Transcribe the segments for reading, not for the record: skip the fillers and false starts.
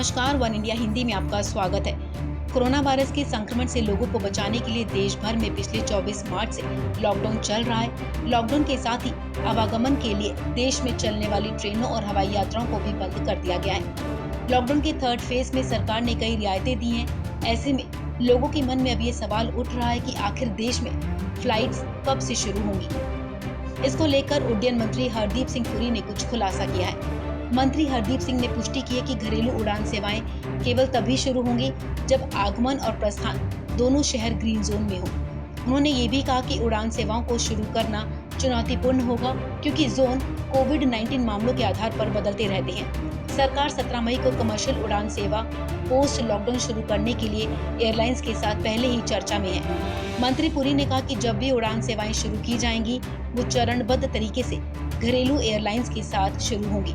नमस्कार, one India Hindi में आपका स्वागत है। कोरोना वायरस के संक्रमण से लोगों को बचाने के लिए देश भर में पिछले 24 मार्च से लॉकडाउन चल रहा है। लॉकडाउन के साथ ही आवागमन के लिए देश में चलने वाली ट्रेनों और हवाई यात्राओं को भी बंद कर दिया गया है। लॉकडाउन के थर्ड फेज में सरकार ने कई रियायतें दी हैं। ऐसे में लोगों के मन में अब ये सवाल उठ रहा है कि आखिर देश में फ्लाइट्स कब से शुरू होंगी। इसको लेकर उड्डयन मंत्री हरदीप सिंह पुरी ने कुछ खुलासा किया है। मंत्री हरदीप सिंह ने पुष्टि की है कि घरेलू उड़ान सेवाएं केवल तभी शुरू होंगी जब आगमन और प्रस्थान दोनों शहर ग्रीन जोन में हो। उन्होंने ये भी कहा कि उड़ान सेवाओं को शुरू करना चुनौतीपूर्ण होगा क्योंकि जोन कोविड-19 मामलों के आधार पर बदलते रहते हैं। सरकार 17 मई को कमर्शियल उड़ान सेवा पोस्ट लॉकडाउन शुरू करने के लिए एयरलाइंस के साथ पहले ही चर्चा में है। मंत्री पुरी ने कहा कि जब भी उड़ान सेवाएं शुरू की जाएंगी वो चरणबद्ध तरीके से घरेलू एयरलाइंस के साथ शुरू होंगी,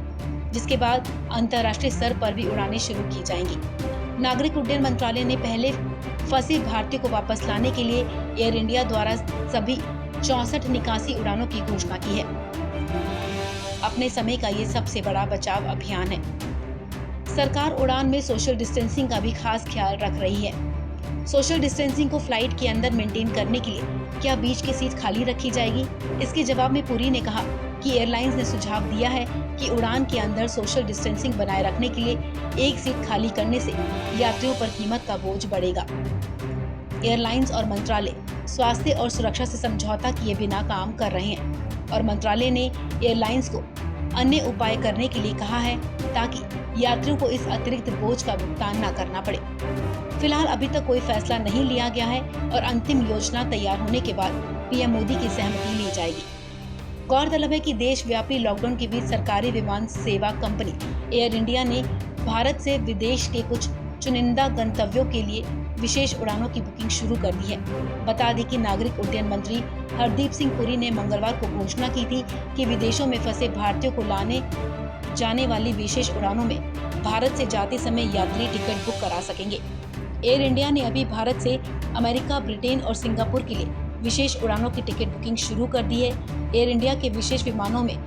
जिसके बाद अंतर्राष्ट्रीय स्तर पर भी उड़ानें शुरू की जाएंगी। नागरिक उड्डयन मंत्रालय ने पहले फंसे भारतीयों को वापस लाने के लिए एयर इंडिया द्वारा सभी 64 निकासी उड़ानों की घोषणा की है। अपने समय का ये सबसे बड़ा बचाव अभियान है। सरकार उड़ान में सोशल डिस्टेंसिंग का भी खास ख्याल रख रही है। सोशल डिस्टेंसिंग को फ्लाइट के अंदर मेंटेन करने के लिए क्या बीच की सीट खाली रखी जाएगी? इसके जवाब में पुरी ने कहा कि एयरलाइंस ने सुझाव दिया है कि उड़ान के अंदर सोशल डिस्टेंसिंग बनाए रखने के लिए एक सीट खाली करने से यात्रियों पर कीमत का बोझ बढ़ेगा। एयरलाइंस और मंत्रालय स्वास्थ्य और सुरक्षा से समझौता किए बिना काम कर रहे हैं और मंत्रालय ने एयरलाइंस को अन्य उपाय करने के लिए कहा है ताकि यात्रियों को इस अतिरिक्त बोझ का भुगतान न करना पड़े। फिलहाल अभी तक कोई फैसला नहीं लिया गया है और अंतिम योजना तैयार होने के बाद पीएम मोदी की सहमति ली जाएगी। गौरतलब है कि देशव्यापी लॉकडाउन के बीच सरकारी विमान सेवा कंपनी एयर इंडिया ने भारत से विदेश के कुछ चुनिंदा गंतव्यों के लिए विशेष उड़ानों की बुकिंग शुरू कर दी है। बता दें कि नागरिक उड्डयन मंत्री हरदीप सिंह पुरी ने मंगलवार को घोषणा की थी कि विदेशों में फंसे भारतीयों को लाने जाने वाली विशेष उड़ानों में भारत से जाते समय यात्री टिकट बुक करा सकेंगे। एयर इंडिया ने अभी भारत से अमेरिका, ब्रिटेन और सिंगापुर के लिए विशेष उड़ानों की टिकट बुकिंग शुरू कर दी है। एयर इंडिया के विशेष विमानों में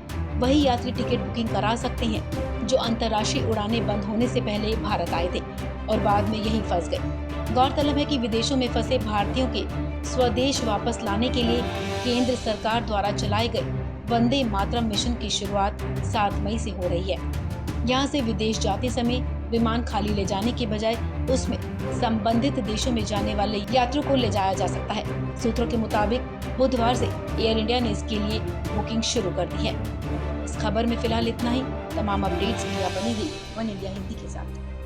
वही यात्री टिकट बुकिंग करा सकते हैं जो अंतर्राष्ट्रीय उड़ानें बंद होने से पहले भारत आए थे और बाद में यहीं फंस गए। गौरतलब है कि विदेशों में फंसे भारतीयों के स्वदेश वापस लाने के लिए केंद्र सरकार द्वारा चलाए गए वंदे मातरम मिशन की शुरुआत 7 मई से हो रही है। यहाँ से विदेश जाते समय विमान खाली ले जाने के बजाय उसमें संबंधित देशों में जाने वाले यात्रियों को ले जाया जा सकता है। सूत्रों के मुताबिक बुधवार से एयर इंडिया ने इसके लिए बुकिंग शुरू कर दी है। इस खबर में फिलहाल इतना ही। तमाम अपडेट्स के लिए बने रहिए वन इंडिया हिंदी के साथ।